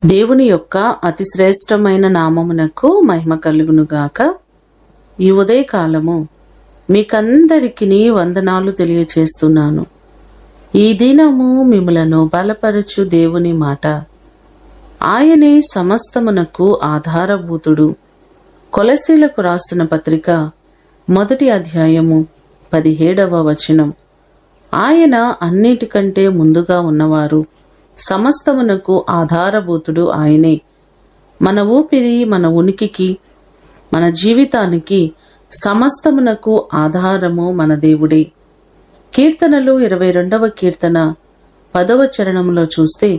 దేవుని యొక్క అతి శ్రేష్టమైన నామమునకు మహిమ కలుగునుగాక. ఈ ఉదయకాలము మీకందరికీ వందనాలు తెలియచేస్తున్నాను. ఈ దినము మిమ్ములను బలపరచు దేవుని మాట. ఆయనే సమస్తమునకు ఆధారభూతుడు. కొలసీలకు రాసిన పత్రిక 1వ అధ్యాయము 17వ వచనం. ఆయన అన్నిటికంటే ముందుగా ఉన్నవారు. సమస్తమునకు ఆధారభూతుడు ఆయనే. మన ఊపిరి, మన ఉనికికి, మన జీవితానికి సమస్తమునకు ఆధారము మన దేవుడే. కీర్తనలు 22వ కీర్తన 10వ చరణంలో చూస్తే,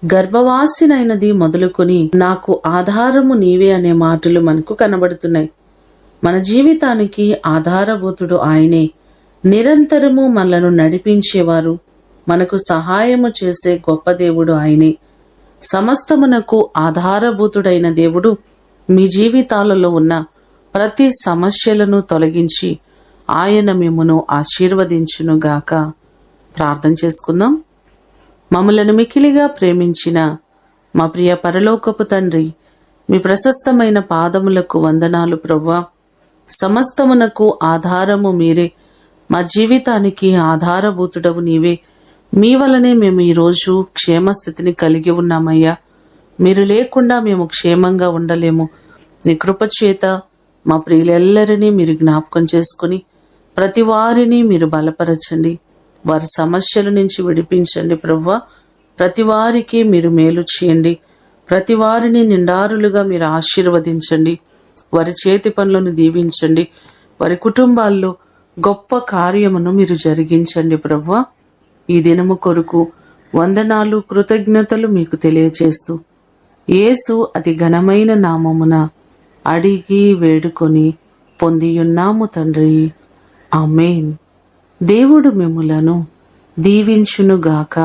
గర్భవాసినైనది మొదలుకొని నాకు ఆధారము నీవే అనే మాటలు మనకు కనబడుతున్నాయి. మన జీవితానికి ఆధారభూతుడు ఆయనే. నిరంతరము మనలను నడిపించేవారు, మనకు సహాయము చేసే గొప్ప దేవుడు ఆయనే. సమస్తమునకు ఆధారభూతుడైన దేవుడు మీ జీవితాలలో ఉన్న ప్రతి సమస్యలను తొలగించి ఆయన మిమ్మును ఆశీర్వదించునుగాక. ప్రార్థన చేసుకుందాం. మమ్మలను మికిలిగా ప్రేమించిన మా ప్రియ పరలోకపు తండ్రి, మీ ప్రశస్తమైన పాదములకు వందనాలు ప్రభువా. సమస్తమునకు ఆధారము మీరే. మా జీవితానికి ఆధారభూతుడవు నీవే. మీ వలనే మేము ఈరోజు క్షేమస్థితిని కలిగి ఉన్నామయ్యా. మీరు లేకుండా మేము క్షేమంగా ఉండలేము. నీ కృపచేత మా ప్రియులెల్లరినీ మీరు జ్ఞాపకం చేసుకుని ప్రతి వారిని మీరు బలపరచండి, వారి సమస్యల నుంచి విడిపించండి ప్రభువా. ప్రతి వారికి మీరు మేలు చేయండి. ప్రతి వారిని నిండారులుగా మీరు ఆశీర్వదించండి. వారి చేతి పనులను దీవించండి. వారి కుటుంబాల్లో గొప్ప కార్యమును మీరు జరిగించండి ప్రభువా. ఈ దినము కొరకు వందనాలు, కృతజ్ఞతలు మీకు తెలియచేస్తూ యేసు అతి ఘనమైన నామమున అడిగి వేడుకొని పొందియున్నాము తండ్రి. ఆమేన్. దేవుడు మిమ్ములను దీవించునుగాక.